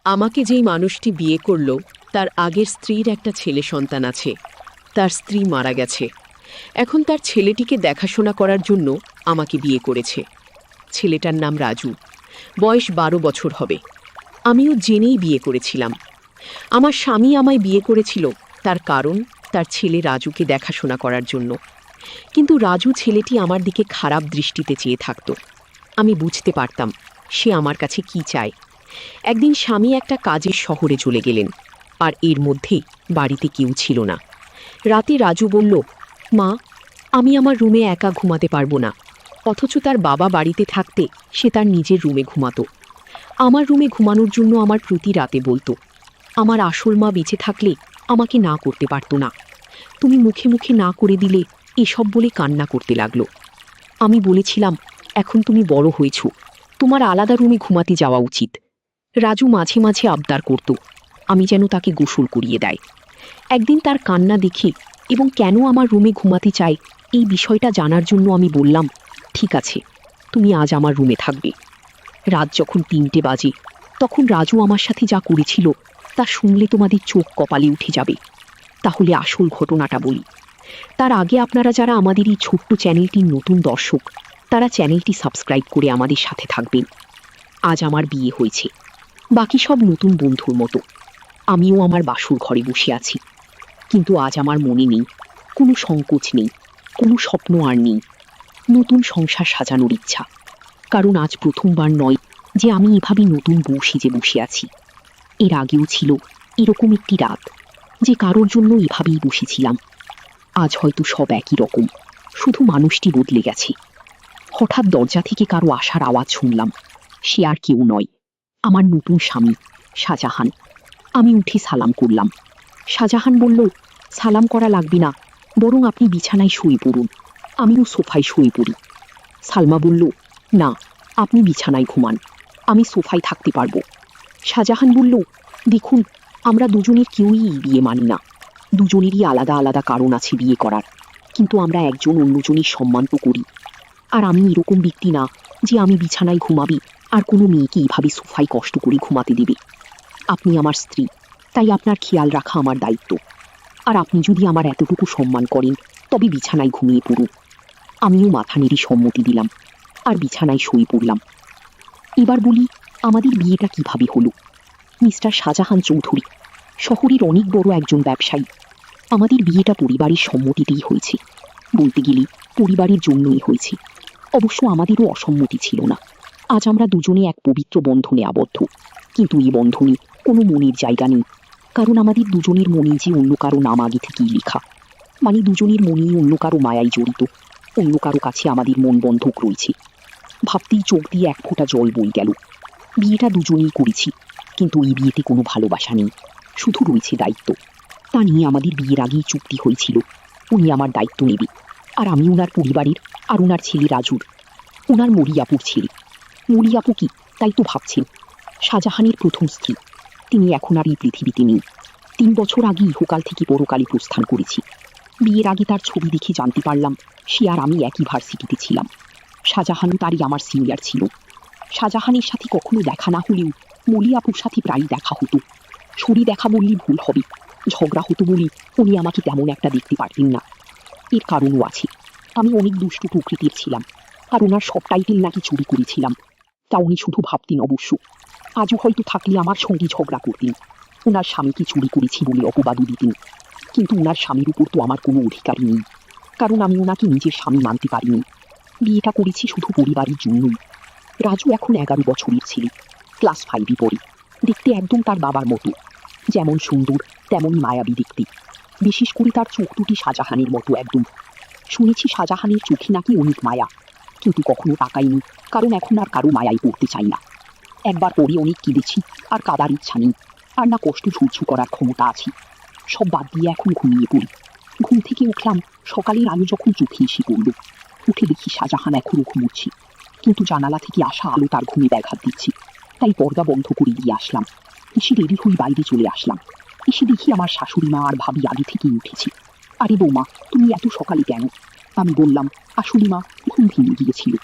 আমাকে যেই মানুষটি বিয়ে করল তার আগের স্ত্রীর একটা ছেলে সন্তান আছে। তার স্ত্রী মারা গেছে। এখন তার ছেলেটিকে দেখাশোনা করার জন্য আমাকে বিয়ে করেছে। ছেলেটার নাম রাজু। বয়স 12 বছর হবে। আমিও জেনেই বিয়ে করেছিলাম। আমার স্বামী আমায় বিয়ে করেছিল তার কারণ তার ছেলে রাজুকে দেখাশোনা করার জন্য। কিন্তু রাজু ছেলেটি আমার দিকে খারাপ দৃষ্টিতে চেয়ে থাকত। আমি বুঝতে পারতাম সে আমার কাছে কি চায়। একদিন স্বামী একটা কাজের শহরে চলে গেলেন, আর এর মধ্যেই বাড়িতে কেউ ছিল না। রাতে রাজু বলল, মা, আমি আমার রুমে একা ঘুমাতে পারবো না। অথচ তার বাবা বাড়িতে থাকতে সে তার নিজের রুমে ঘুমাতো। আমার রুমে ঘুমানোর জন্য আমার প্রতি রাতে বলতো। আমার আসল মা বেঁচে থাকলে আমাকে না করতে পারতো না। তুমি মুখে মুখে না করে দিলে এসব বলে কান্না করতে লাগলো। আমি বলেছিলাম, এখন তুমি বড় হয়েছ, তোমার আলাদা রুমে ঘুমাতে যাওয়া উচিত। রাজু মাঝে মাঝে আবদার করত আমি যেন তাকে গোসল করিয়ে দেয়। একদিন তার কান্না দেখে এবং কেন আমার রুমে ঘুমাতে চাই এই বিষয়টা জানার জন্য আমি বললাম, ঠিক আছে, তুমি আজ আমার রুমে থাকবে। রাত যখন 3টে বাজে তখন রাজু আমার সাথে যা করেছিল তা শুনলে তোমাদের চোখ কপালে উঠে যাবে। তাহলে আসল ঘটনাটা বলি। তার আগে আপনারা যারা আমাদের এই ছোট্ট চ্যানেলটির নতুন দর্শক, তারা চ্যানেলটি সাবস্ক্রাইব করে আমাদের সাথে থাকবেন। আজ আমার বিয়ে হয়েছে, বাকি সব নতুন বন্ধুর মতো। আমিও আমার বাসুর ঘরে বসে আছি, কিন্তু আজ আমার মনে নেই, কোনো সংকোচ নেই, কোনো স্বপ্ন আর নেই। নতুন সংসার সাজানোর ইচ্ছা। কারণ আজ প্রথমবার নয় যে আমি এভাবে নতুন বউ সেজে বসে আছি। এর আগেও ছিল এরকম একটি রাত, যে কারোর জন্য এভাবেই বসেছিলাম। আজ হয়তো সব একই রকম, শুধু মানুষটি বদলে গেছে। হঠাৎ দরজা থেকে কারো আসার আওয়াজ শুনলাম। সে আর কেউ নয়, আমার নতুন স্বামী শাহজাহান। আমি উঠে সালাম করলাম। শাহজাহান বলল, সালাম করা লাগবে না, বরং আপনি বিছানায় শুয়ে পড়ুন, আমিও সোফায় শুয়ে পড়ি। সালমা বলল, না, আপনি বিছানায় ঘুমান, আমি সোফায় থাকতে পারবো। শাহজাহান বলল, দেখুন, আমরা দুজনের কেউই এই বিয়ে মানি না। দুজনেরই আলাদা আলাদা কারণ আছে বিয়ে করার, কিন্তু আমরা একজন অন্যজনের সম্মান তো করি। আর আমি এরকম ব্যক্তি না যে আমি বিছানায় ঘুমাবি আর কোনো মেয়েকে এইভাবে সোফায় কষ্ট করে ঘুমাতে দেবে। আপনি আমার স্ত্রী, তাই আপনার খেয়াল রাখা আমার দায়িত্ব। আর আপনি যদি আমার এতটুকু সম্মান করেন তবে বিছানায় ঘুমিয়ে পড়ুন। আমিও মাথা নেড়ে সম্মতি দিলাম আর বিছানায় শুয়ে পড়লাম। এবার বলি, আমাদের বিয়েটা কিভাবে হলো। মিস্টার শাহজাহান চৌধুরী শহরের অনেক বড় একজন ব্যবসায়ী। আমাদের বিয়েটা পরিবারের সম্মতিতেই হয়েছে। বলতে গেলে পরিবারের জন্যই হয়েছে। অবশ্য আমাদেরও অসম্মতি ছিল না। আজ আমরা দুজনে এক পবিত্র বন্ধনে আবদ্ধ, কিন্তু এই বন্ধনে কোনো মনের জায়গা নেই। কারণ আমাদের দুজনের মনে যে অন্য কারো নাম আগে থেকেই লেখা। মানে দুজনের মনেই অন্য কারো মায়ায় জড়িত, অন্য কারো কাছে আমাদের মন বন্ধক রয়েছে। ভাবতেই চোখ দিয়ে এক ফোঁটা জল বয়ে গেল। বিয়েটা দুজনেই করেছি, কিন্তু এই বিয়েতে কোনো ভালোবাসা নেই, শুধু রয়েছে দায়িত্ব। তা নিয়ে আমাদের বিয়ের আগেই চুক্তি হয়েছিল, উনি আমার দায়িত্ব নেবে, আর আমি ওনার পরিবারের আর ওনার ছেলে রাজুর, ওনার মরিয়াপুর ছেলে। মরিয়াপু কি, তাই তো ভাবছেন? শাহজাহানের প্রথম স্ত্রী। তিনি এখন আর এই পৃথিবীতে নেই। 3 বছর আগে ইহকাল থেকে পরকালে প্রস্থান করেছি। বিয়ের আগে তার ছবি দেখে জানতে পারলাম সে আর আমি একই ভার্সিটিতে ছিলাম। শাহজাহানও তারই আমার সিনিয়র ছিল। শাহজাহানের সাথে কখনো দেখা না হলেও মরিয়াপুর সাথে প্রায়ই দেখা হতো। শরীর দেখা বললে ভুল হবে, ঝগড়া হতো বলে উনি আমাকে তেমন একটা দেখতে পারতেন না। এর কারণও আছে, আমি অনেক দুষ্টু প্রকৃতির ছিলাম, আর ওনার সব টাইটেল নাকি চুরি করেছিলাম। তা উনি শুধু ভাবতেন অবশ্য। আজও হয়তো থাকলে আমার সঙ্গে ঝগড়া করতেন, ওনার স্বামীকে চুরি করেছি বলে অপবাদও দিতেন। কিন্তু ওনার স্বামীর উপর তো আমার কোনো অধিকারই নেই, কারণ আমি ওনাকে নিজের স্বামী মানতে পারিনি। বিয়েটা করেছি শুধু পরিবারের জন্যই। রাজু এখন 11 বছরের ছেলে, ক্লাস 5-এ পড়ে। দেখতে একদম তার বাবার মতো, যেমন সুন্দর তেমনই মায়াবী দেখতে। বিশেষ করে তার চোখ দুটি শাহজাহানের মতো একদম। শুনেছি শাহজাহানের চোখে নাকি অনেক মায়া, কিন্তু কখনো তাকাইনি, কারণ এখন আর কারো মায়ায় পড়তে চাই না। একবার পরে অনেক কেঁদেছি, আর কাদার ইচ্ছা নেই, আর না কষ্ট সহ্য করার ক্ষমতা আছে। সব বাদ দিয়ে এখন ঘুমিয়ে পড়ি। ঘুম থেকে উঠলাম সকালের আলো যখন চোখে এসে পড়ল। উঠে দেখি শাহজাহান এখনো ঘুমোচ্ছে, কিন্তু জানালা থেকে আসা আলো তার ঘুমে ব্যাঘাত দিচ্ছে। তাই পর্দা বন্ধ করে দিয়ে আসলাম। এসে রেডি হয়ে বাইরে চলে আসলাম। এসে দেখি আমার শাশুড়ি মা আর ভাবি আগে থেকেই উঠেছে। আরে বৌমা, তুমি এত সকালে কেন? আমি বললাম, আসলে মা, ঘুম ভেঙে গিয়েছিল।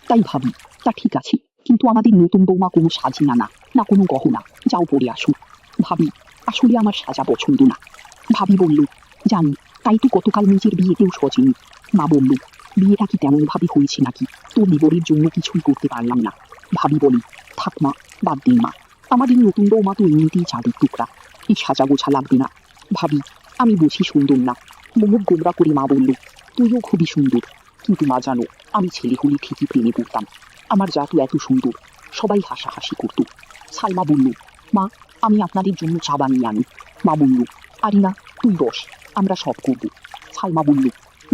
তাই ভাবি, তা ঠিক আছে, কিন্তু আমাদের নতুন বৌমা কোনো সাজিনা না, না কোনো গহনা, যাও পরে আসো। ভাবি, আসলে আমার সাজা পছন্দ না। ভাবি বলল, জানি, তাই তো গতকাল নিজের বিয়েতেও সজেনি। মা বলল, বিয়েটা কি তেমনভাবে হয়েছে নাকি, তোর বিবরের জন্য কিছুই করতে পারলাম না। ভাবি বলি, থাক মা, বাদ দিন মা, আমাদের নতুন বৌমা তো এমনিতেই চাঁদের টুকরা, এই সাজা গোছা লাগবে না। ভাবি, আমি বুঝি সুন্দর না। মুখ গোমরা করে মা বলল, তুইও খুবই সুন্দর, কিন্তু মা জানো, আমি ছেলে হলে ঠিকই প্রেমে পড়তাম। আমার জাতু এত সুন্দর, সবাই হাসাহাসি করত। সালমা বলল, মা, আমি আপনাদের জন্য চা বানিয়ে আনি। মা বলল, আরে না, তুই বস, আমরা সব করব। সালমা বলল,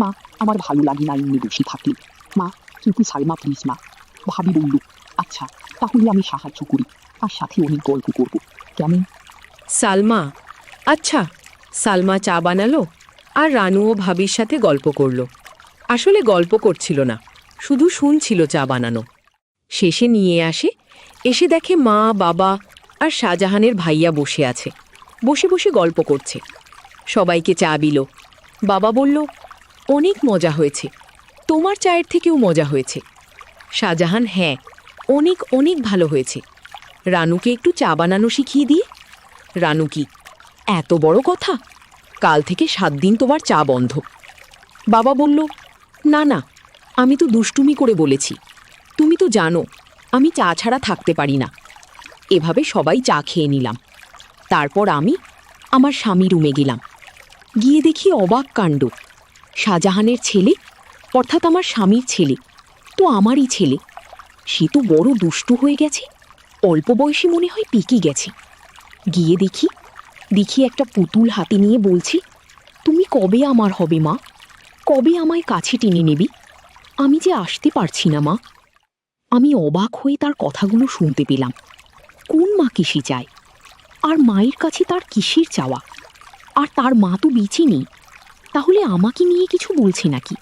মা, আমার ভালো লাগে না এমনি বসে থাকলে। মা, কিন্তু সালমা প্লিজ মা। ভাবি বলল, আচ্ছা, তাহলে আমি সাহায্য করি, আর সাথে অনেক গল্প করব, কেমন? সালমা, আচ্ছা। সালমা চা বানালো আর রানুও ভাবির সাথে গল্প করলো। আসলে গল্প করছিল না, শুধু শুনছিল চা বানানো। শেষে নিয়ে এসে দেখে মা, বাবা আর শাহজাহানের ভাইয়া বসে আছে, বসে বসে গল্প করছে। সবাইকে চা দিল। বাবা বলল, অনেক মজা হয়েছে, তোমার চায়ের থেকেও মজা হয়েছে। শাহজাহান, হ্যাঁ, অনেক অনেক ভালো হয়েছে। রানুকে একটু চা বানানো শিখিয়ে দিয়ে। রানু, কি এত বড় কথা, কাল থেকে 7 দিন তোমার চা বন্ধ। বাবা বলল, না না, আমি তো দুষ্টুমি করে বলেছি, তুমি তো জানো আমি চা ছাড়া থাকতে পারি না। এভাবে সবাই চা খেয়ে নিলাম। তারপর আমি আমার স্বামী রুমে গেলাম। গিয়ে দেখি অবাক কাণ্ড। শাহজাহানের ছেলে, অর্থাৎ আমার স্বামীর ছেলে, তো আমারই ছেলে, সে তো বড় দুষ্টু হয়ে গেছে, অল্প বয়সী মনে হয় পেকে গেছে। গিয়ে দেখি একটা পুতুল হাতে নিয়ে বলছি, তুমি কবে আমার হবে মা, কবে আমায় কাছে টেনে নেবি, আমি যে আসতে পারছি না মা। আমি অবাক হয়ে তার কথাগুলো শুনতে পেলাম। কোন মা কিসে চায়, আর মায়ের কাছে তার কিসের চাওয়া, আর তার মা তো বেঁচে নেই, তাহলে আমাকে নিয়ে কিছু বলছে নাকি?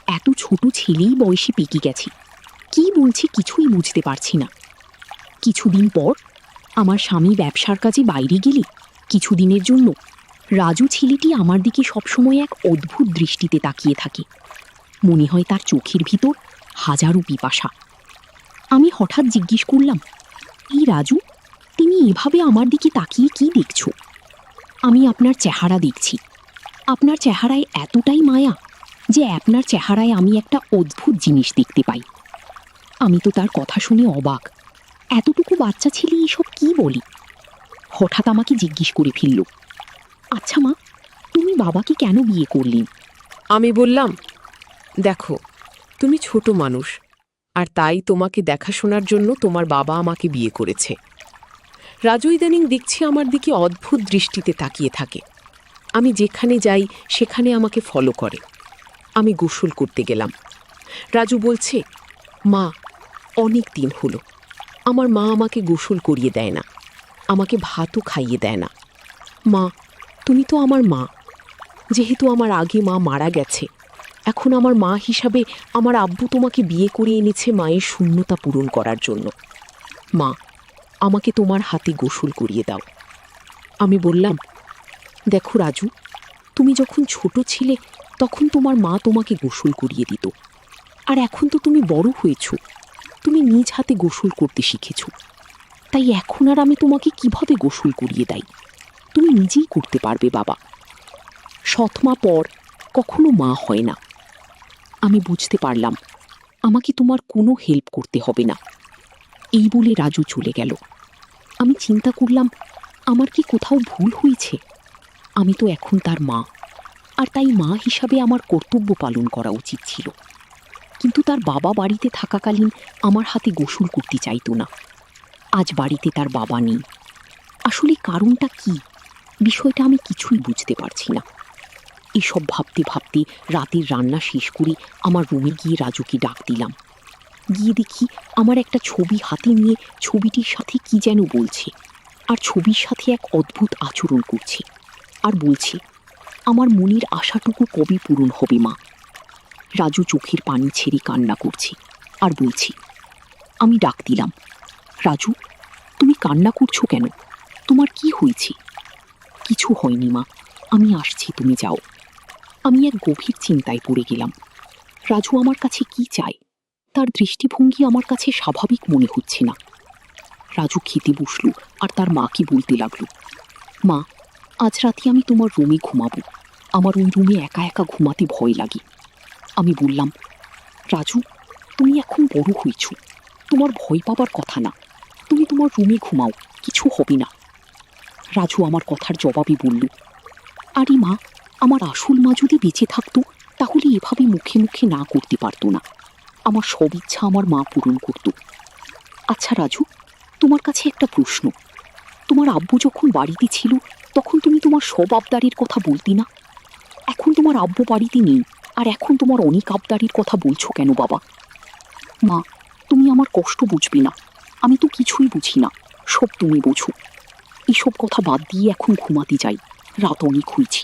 এত ছোট ছেলেই বয়সে পেকে গেছে, কি বলছে কিছুই বুঝতে পারছি না। কিছুদিন পর আমার স্বামী ব্যবসার কাজে বাইরে গেলে কিছুদিনের জন্য রাজু ছেলেটি আমার দিকে সবসময় এক অদ্ভুত দৃষ্টিতে তাকিয়ে থাকে। মনে হয় তার চোখের ভিতর হাজারো পিপাসা। আমি হঠাৎ জিজ্ঞেস করলাম, এই রাজু, তুমি এভাবে আমার দিকে তাকিয়ে কি দেখছো? আমি আপনার চেহারা দেখছি, আপনার চেহারায় এতটাই মায়া যে আপনার চেহারায় আমি একটা অদ্ভুত জিনিস দেখতে পাই। আমি তো তার কথা শুনে অবাক, এতটুকু বাচ্চা ছেলে এসব কি বলি। হঠাৎ আমাকে জিজ্ঞেস করে ফেলল, আচ্ছা মা, তুমি বাবাকে কেন বিয়ে করলেন? আমি বললাম, দেখো, তুমি ছোট মানুষ, আর তাই তোমাকে দেখাশোনার জন্য তোমার বাবা আমাকে বিয়ে করেছে। রাজু ইদানিং দেখছি আমার দিকে অদ্ভুত দৃষ্টিতে তাকিয়ে থাকে। আমি যেখানে যাই সেখানে আমাকে ফলো করে। আমি গোসল করতে গেলাম। রাজু বলছে, মা, অনেক দিন হলো আমার মা আমাকে গোসল করিয়ে দেয় না, আমাকে ভাতও খাইয়ে দেয় না। মা, তুমি তো আমার মা, যেহেতু আমার আগে মা মারা গেছে, এখন আমার মা হিসাবে আমার আব্বু তোমাকে বিয়ে করে এনেছে মায়ের শূন্যতা পূরণ করার জন্য। মা, আমাকে তোমার হাতে গোসল করিয়ে দাও। আমি বললাম, দেখো রাজু, তুমি যখন ছোট ছিলে তখন তোমার মা তোমাকে গোসল করিয়ে দিত, আর এখন তো তুমি বড় হয়েছ, তুমি নিজ হাতে গোসল করতে শিখেছ, তাই এখন আর আমি তোমাকে কিভাবে গোসল করিয়ে দেই? তুমি নিজেই করতে পারবে বাবা। সৎমা পর কখনো মা হয় না। আমি বুঝতে পারলাম আমাকে তোমার কোনো হেল্প করতে হবে না। এই বলে রাজু চলে গেল। আমি চিন্তা করলাম, আমার কি কোথাও ভুল হয়েছে? আমি তো এখন তার মা, আর তাই মা হিসাবে আমার কর্তব্য পালন করা উচিত ছিল। কিন্তু তার বাবা বাড়িতে থাকাকালীন আমার হাতে গোসল করতে চাইতো না। আজ বাড়িতে তার বাবা নেই। আসলে কারণটা কি, বিষয়টা আমি কিছুই বুঝতে পারছি না। এসব ভাবতে ভাবতে রাতের রান্না শেষ করে আমার রুমে গিয়ে রাজুকে ডাক দিলাম। গিয়ে দেখি আমার একটা ছবি হাতে নিয়ে ছবিটির সাথে কি যেন বলছে, আর ছবির সাথে এক অদ্ভুত আচরণ করছে, আর বলছে, আমার মনের আশাটুকু কবে পূরণ হবে মা? রাজু চোখের পানি ছেড়ে কান্না করছে আর বলছি। আমি ডাক দিলাম, রাজু, তুমি কান্না করছো কেন? তোমার কি হয়েছে? কিছু হয়নি মা, আমি আসছি, তুমি যাও। আমি এক গভীর চিন্তায় পড়ে গেলাম। রাজু আমার কাছে কি চায়? তার দৃষ্টিভঙ্গি আমার কাছে স্বাভাবিক মনে হচ্ছে না। রাজু খেতে বসলো আর তার মাকে বলতে লাগলো, মা, আজ রাতে আমি তোমার রুমে ঘুমাবো। আমার ওই রুমে একা একা ঘুমাতে ভয় লাগে। আমি বললাম, রাজু, তুমি এখন বড় হয়েছ, তোমার ভয় পাবার কথা না। তুমি তোমার রুমে ঘুমাও, কিছু হবে না। রাজু আমার কথার জবাবে বলল, আরে মা, আমার আসল মা যদি বেঁচে থাকতো তাহলে এভাবে মুখে মুখে না করতে পারতো না। আমার সব ইচ্ছা আমার মা পূরণ করত। আচ্ছা রাজু, তোমার কাছে একটা প্রশ্ন। তোমার আব্বু যখন বাড়িতে ছিল তখন তুমি তোমার সব আবদারের কথা বলতে না? এখন তোমার আব্বু বাড়িতে নেই আর এখন তোমার অনেক আবদারের কথা বলছো কেন বাবা? মা, তুমি আমার কষ্ট বুঝবে না। আমি তো কিছুই বুঝি না, সব তুমি বোঝো। এসব কথা বাদ দিয়ে এখন ঘুমাতে যাই, রাত অনেক হয়েছি।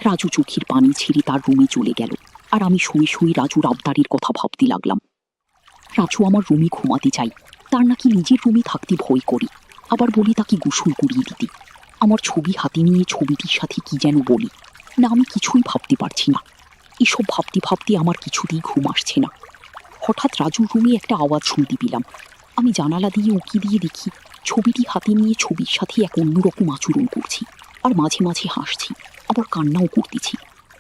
রাজু চোখের পানি ছেড়ে তার রুমে চলে গেল আর আমি শুয়ে শুয়ে রাজুর আবদারের কথা ভাবতে লাগলাম। রাজু আমার রুমে ঘুমাতে চাই, তার নাকি নিজের রুমে থাকতে ভয় করে, আবার বলি তাকে গোসল করিয়ে দিতে। আমার ছবি হাতে নিয়ে ছবিটির সাথে কি যেন বলি, না আমি কিছুই ভাবতে পারছি না। এসব ভাবতে ভাবতে আমার কিছুতেই ঘুম আসছে না। হঠাৎ রাজুর রুমে একটা আওয়াজ শুনতে পেলাম। আমি জানালা দিয়ে উঁকি দিয়ে দেখি ছবিটি হাতে নিয়ে ছবির সাথে এক অন্যরকম আচরণ করছি, আর মাঝে মাঝে হাসছি, আবার কান্নাও করতেছি।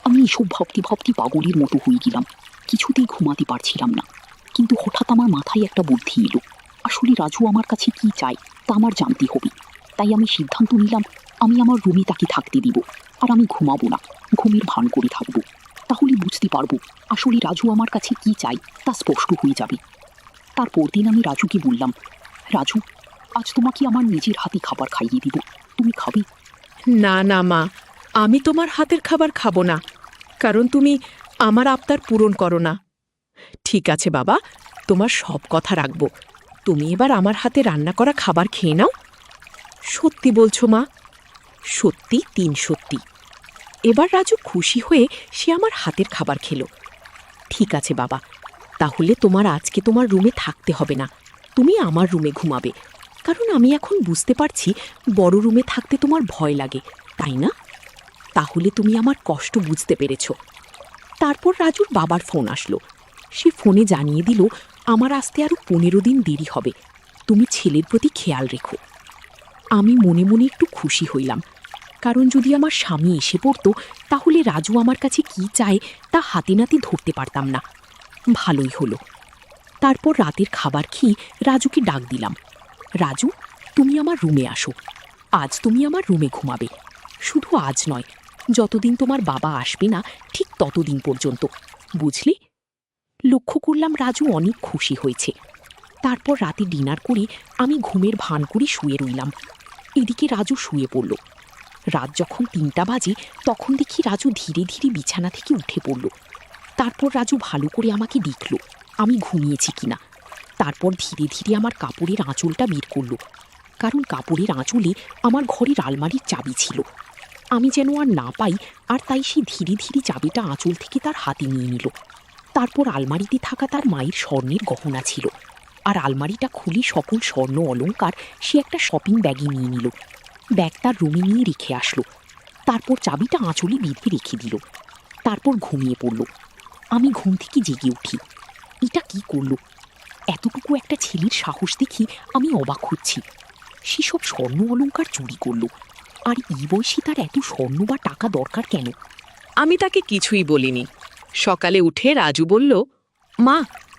আমি এসব ভাবতে ভাবতে পাগলের মতো হয়ে গেলাম, কিছুতেই ঘুমাতে পারছিলাম না। কিন্তু হঠাৎ আমার মাথায় একটা বুদ্ধি এলো। আসলে রাজু আমার কাছে কি চায় তা আমার জানতে হবে। তাই আমি সিদ্ধান্ত নিলাম আমি আমার রুমে তাকে থাকতে দিব, আর আমি ঘুমাবো না, ঘুমের ভান করে থাকবো। তাহলে বুঝতে পারবো আসলে রাজু আমার কাছে কি চাই তা স্পষ্ট হয়ে যাবে। তারপর দিন আমি রাজুকে বললাম, রাজু, আজ তোমাকে আমার নিজের হাতে খাবার খাইয়ে দিব, তুমি খাবে? না না মা, আমি তোমার হাতের খাবার খাবো না, কারণ তুমি আমার আবদার পূরণ করো না। ঠিক আছে বাবা, তোমার সব কথা রাখবো। তুমি এবার আমার হাতে রান্না করা খাবার খেয়ে নাও। সত্যি বলছো মা? সত্যি, 3 সত্যি। এবার রাজু খুশি হয়ে সে আমার হাতের খাবার খেলো। ঠিক আছে বাবা, তাহলে তোমার আজকে তোমার রুমে থাকতে হবে না, তুমি আমার রুমে ঘুমাবে। কারণ আমি এখন বুঝতে পারছি বড় রুমে থাকতে তোমার ভয় লাগে, তাই না? তাহলে তুমি আমার কষ্ট বুঝতে পেরেছ। তারপর রাজুর বাবার ফোন আসলো। সে ফোনে জানিয়ে দিল আমার আসতে আরো 15 দিন দেরি হবে, তুমি ছেলের প্রতি খেয়াল রেখো। আমি মনে মনে একটু খুশি হইলাম, কারণ যদি আমার স্বামী এসে পড়তো তাহলে রাজু আমার কাছে কি চায় তা হাতে নাতে ধরতে পারতাম না। ভালোই হলো। তারপর রাতের খাবার খেয়ে রাজুকে ডাক দিলাম, রাজু, তুমি আমার রুমে আসো। আজ তুমি আমার রুমে ঘুমাবে, শুধু আজ নয়, যতদিন তোমার বাবা আসবে না ঠিক ততদিন পর্যন্ত, বুঝলি? লক্ষ্য করলাম রাজু অনেক খুশি হয়েছে। তারপর রাতে ডিনার করে আমি ঘুমের ভান করে শুয়ে রইলাম। এদিকে রাজু শুয়ে পড়ল। রাত যখন 3টা বাজে তখন দেখি রাজু ধীরে ধীরে বিছানা থেকে উঠে পড়ল। তারপর রাজু ভালো করে আমাকে দেখল আমি ঘুমিয়েছি কিনা। তারপর ধীরে ধীরে আমার কাপড়ের আঁচলটা বের করল, কারণ কাপড়ের আঁচলে আমার ঘরের আলমারির চাবি ছিল। আমি যেন আর না পাই, আর তাই সে ধীরে ধীরে চাবিটা আঁচল থেকে তার হাতে নিয়ে নিল। তারপর আলমারিতে থাকা তার মায়ের স্বর্ণের গহনা ছিল, আর আলমারিটা খুলে সকল স্বর্ণ অলংকার সে একটা শপিং ব্যাগে নিয়ে নিল। ব্যাগ তার রুমে নিয়ে রেখে আসলো। তারপর চাবিটা আঁচলে বেঁধে রেখে দিল। তারপর ঘুমিয়ে পড়ল। আমি ঘুম থেকে জেগে উঠি। এটা কি করলো? এতটুকু একটা ছেলের সাহস দেখি আমি অবাক হচ্ছি। সেসব স্বর্ণ অলংকার চুরি করলো, আর এই বয়সে তার এত স্বর্ণ বা টাকা দরকার কেন? আমি তাকে কিছুই বলিনি। সকালে উঠে রাজু বলল, মা,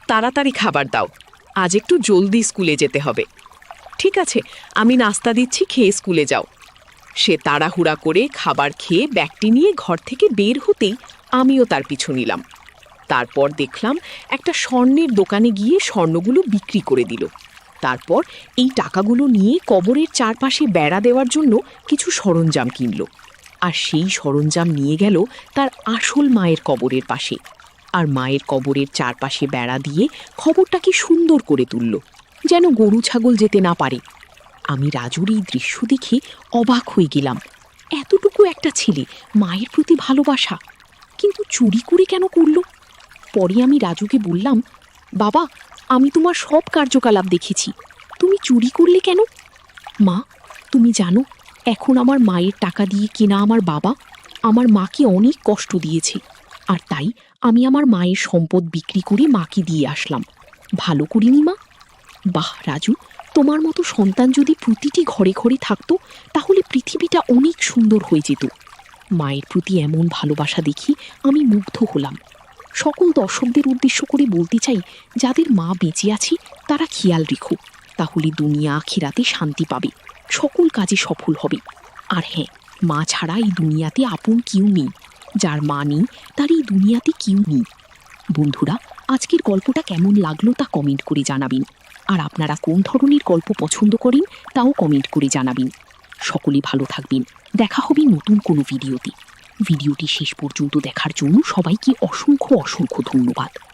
তাড়াতাড়ি খাবার দাও, আজ একটু জলদি স্কুলে যেতে হবে। ঠিক আছে, আমি নাস্তা দিচ্ছি, খেয়ে স্কুলে যাও। সে তাড়াহুড়া করে খাবার খেয়ে ব্যাগটি নিয়ে ঘর থেকে বের হতেই আমিও তার পিছু নিলাম। তারপর দেখলাম একটা স্বর্ণের দোকানে গিয়ে স্বর্ণগুলো বিক্রি করে দিল। তারপর এই টাকাগুলো নিয়ে কবরের চারপাশে বেড়া দেওয়ার জন্য কিছু সরঞ্জাম কিনল, আর সেই সরঞ্জাম নিয়ে গেল তার আসল মায়ের কবরের পাশে। আর মায়ের কবরের চারপাশে বেড়া দিয়ে খবরটাকে সুন্দর করে তুলল, যেন গরু ছাগল যেতে না পারে। আমি রাজুর এই দৃশ্য দেখে অবাক হয়ে গেলাম। এতটুকু একটা ছেলে, মায়ের প্রতি ভালোবাসা, কিন্তু চুরি করে কেন করল? পরে আমি রাজুকে বললাম, বাবা, আমি তোমার সব কার্যকলাপ দেখেছি, তুমি চুরি করলে কেন? মা, তুমি জানো, এখন আমার মায়ের টাকা দিয়ে কেনা আমার বাবা আমার মাকে অনেক কষ্ট দিয়েছে, আর তাই আমি আমার মায়ের সম্পদ বিক্রি করে মাকে দিয়ে আসলাম। ভালো করিনি মা? বাহ রাজু, তোমার মতো সন্তান যদি প্রতিটি ঘরে ঘরে থাকতো তাহলে পৃথিবীটা অনেক সুন্দর হয়ে যেত। মায়ের প্রতি এমন ভালোবাসা দেখি আমি মুগ্ধ হলাম। সকল দর্শকদের উদ্দেশ্য করে বলতে চাই, যাদের মা বেঁচে আছে তারা খেয়াল রেখো, তাহলে দুনিয়া আখিরাতে শান্তি পাবে, সকল কাজে সফল হবে। আর হ্যাঁ, মা ছাড়া এই দুনিয়াতে আপন কেউ নেই। যার মা নেই তার এই দুনিয়াতে কেউ নেই। বন্ধুরা, আজকের গল্পটা কেমন লাগলো তা কমেন্ট করে জানাবেন। আর আপনারা কোন ধরনের গল্প পছন্দ করেন তাও কমেন্ট করে জানাবেন। সকলে ভালো থাকবেন। দেখা হবে নতুন কোনো ভিডিওতে। ভিডিওটি শেষ পর্যন্ত দেখার জন্য সবাইকে অসংখ্য অসংখ্য ধন্যবাদ।